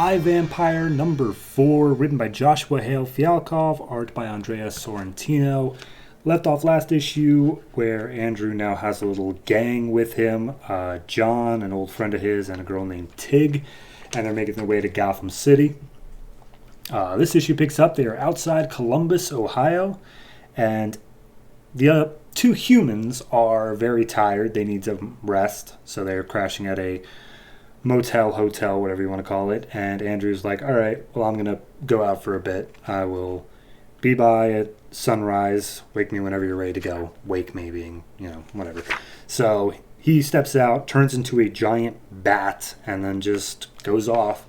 I, Vampire number 4, written by Joshua Hale Fialkov, art by Andrea Sorrentino. Left off last issue where Andrew now has a little gang with him, John, an old friend of his, and a girl named Tig, and they're making their way to Gotham City. This issue picks up, they are outside Columbus, Ohio, and the two humans are very tired. They need some rest, so they're crashing at a motel, hotel, whatever you want to call it. And Andrew's like, all right, well, I'm going to go out for a bit. I will be by at sunrise. Wake me whenever you're ready to go. Wake me being, whatever. So he steps out, turns into a giant bat, and then just goes off.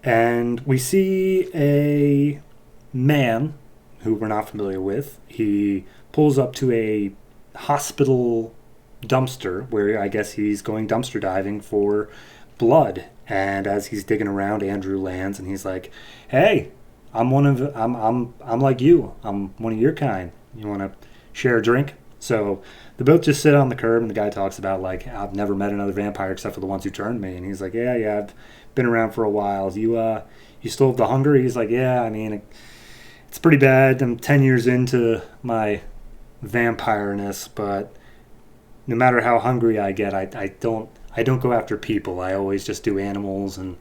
And we see a man who we're not familiar with. He pulls up to a hospital dumpster where I guess he's going dumpster diving for blood. And as he's digging around, Andrew lands and he's like, "Hey, I'm like you. I'm one of your kind. You want to share a drink?" So the both just sit on the curb, and the guy talks about, like, "I've never met another vampire except for the ones who turned me." And he's like, yeah, I've been around for a while. You still have the hunger?" He's like, "Yeah, I mean, it's pretty bad. I'm 10 years into my vampireness, but no matter how hungry I get, I don't go after people. I always just do animals and,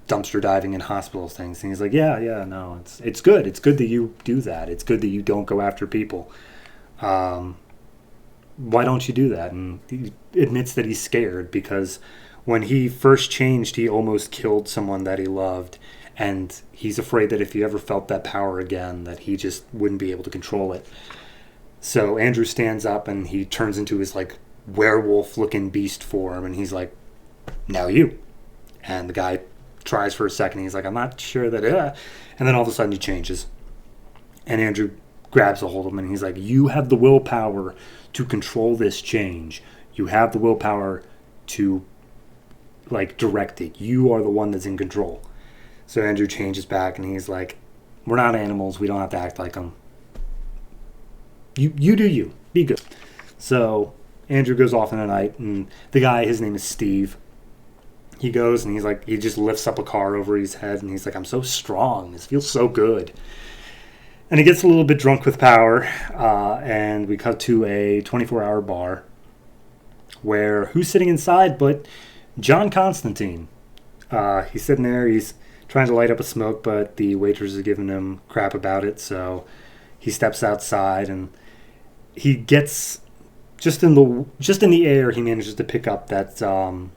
dumpster diving in hospitals things." And he's like, yeah, no, it's good. It's good that you do that. It's good that you don't go after people. Why don't you do that? And he admits that he's scared because when he first changed, he almost killed someone that he loved. And he's afraid that if he ever felt that power again, that he just wouldn't be able to control it. So Andrew stands up and he turns into his, like, werewolf-looking beast form. And he's like, "Now you." And the guy tries for a second. He's like, "I'm not sure that..." And then all of a sudden he changes. And Andrew grabs a hold of him and he's like, "You have the willpower to control this change. You have the willpower to, like, direct it. You are the one that's in control." So Andrew changes back and he's like, "We're not animals. We don't have to act like them. You do you. Be good." So Andrew goes off in the night, and the guy, his name is Steve. He goes and he's like, he just lifts up a car over his head and he's like, "I'm so strong. This feels so good." And he gets a little bit drunk with power, and we cut to a 24-hour bar where who's sitting inside but John Constantine. He's sitting there. He's trying to light up a smoke, but the waitress is giving him crap about it. So he steps outside and he gets just in the air. He manages to pick up that some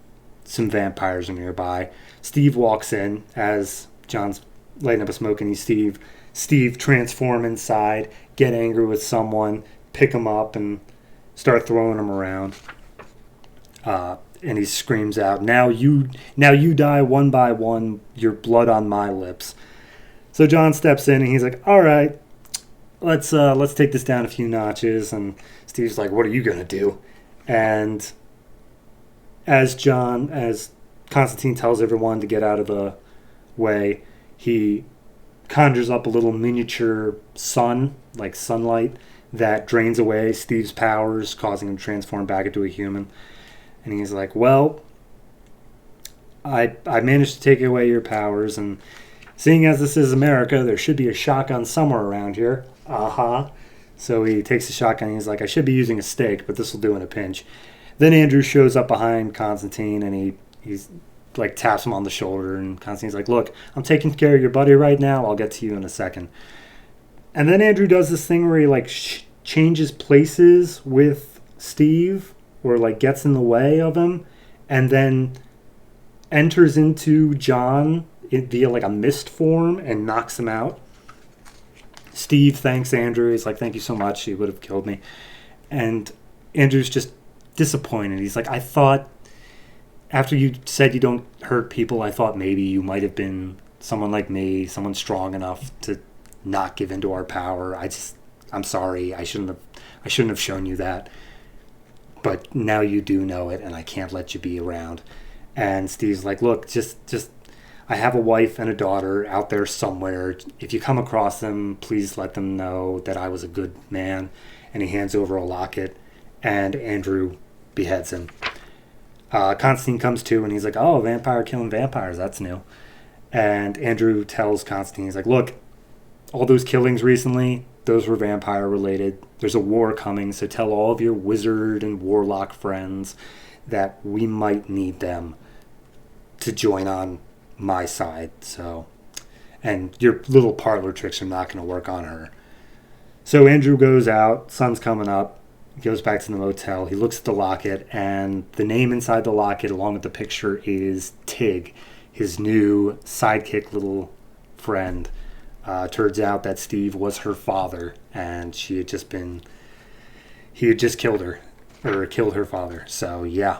vampires are nearby. Steve walks in as John's lighting up a smoke, and Steve transform inside, get angry with someone, pick him up, and start throwing him around. And he screams out, now you die one by one, your blood on my lips." So John steps in and he's like, "All right, let's take this down a few notches." And Steve's like, "What are you gonna do?" And as Constantine tells everyone to get out of the way, he conjures up a little miniature sun, like sunlight, that drains away Steve's powers, causing him to transform back into a human. And he's like, "Well, I managed to take away your powers, and seeing as this is America, there should be a shotgun somewhere around here." So he takes a shotgun and he's like, "I should be using a stake, but this will do in a pinch." Then Andrew shows up behind Constantine and he's like taps him on the shoulder, and Constantine's like, "Look, I'm taking care of your buddy right now. I'll get to you in a second." And then Andrew does this thing where he like changes places with Steve, or like gets in the way of him, and then enters into John via like a mist form and knocks him out. Steve thanks Andrew. He's like, "Thank you so much. He would have killed me." And Andrew's just disappointed. He's like, "I thought after you said you don't hurt people, I thought maybe you might have been someone like me, someone strong enough to not give into our power. I'm sorry. I shouldn't have shown you that. But now you do know it, and I can't let you be around." And Steve's like, "Look, just I have a wife and a daughter out there somewhere. If you come across them, please let them know that I was a good man." And he hands over a locket, and Andrew beheads him. Constantine comes to, and he's like, oh, vampire killing vampires, that's new. And Andrew tells Constantine, he's like, look, all those killings recently, those were vampire related. There's a war coming, so tell all of your wizard and warlock friends that we might need them to join on my side. So, and your little parlor tricks are not going to work on her. So Andrew goes out, sun's coming up, goes back to the motel. He looks at the locket, and the name inside the locket along with the picture is Tig, his new sidekick little friend. Turns out that Steve was her father, and he had just killed her, or killed her father. So yeah,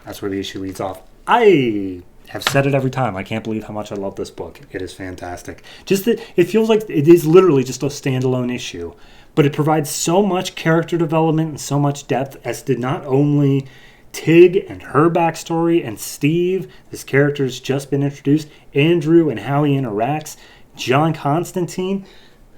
that's where the issue leads off. I have said it every time. I can't believe how much I love this book. It is fantastic. Just that it feels like it is literally just a standalone issue, but it provides so much character development and so much depth as to not only Tig and her backstory and Steve, this character's just been introduced, Andrew and how he interacts, John Constantine,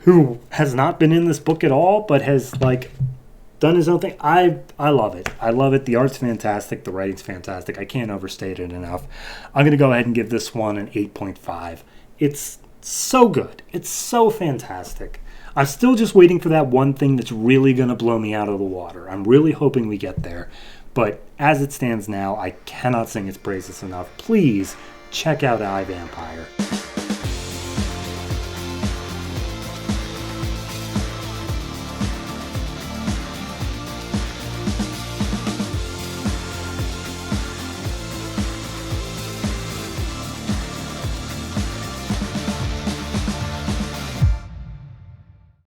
who has not been in this book at all, but has done his own thing. I love it. I love it. The art's fantastic. The writing's fantastic. I can't overstate it enough. I'm going to go ahead and give this one an 8.5. It's so good. It's so fantastic. I'm still just waiting for that one thing that's really going to blow me out of the water. I'm really hoping we get there. But as it stands now, I cannot sing its praises enough. Please check out iVampire.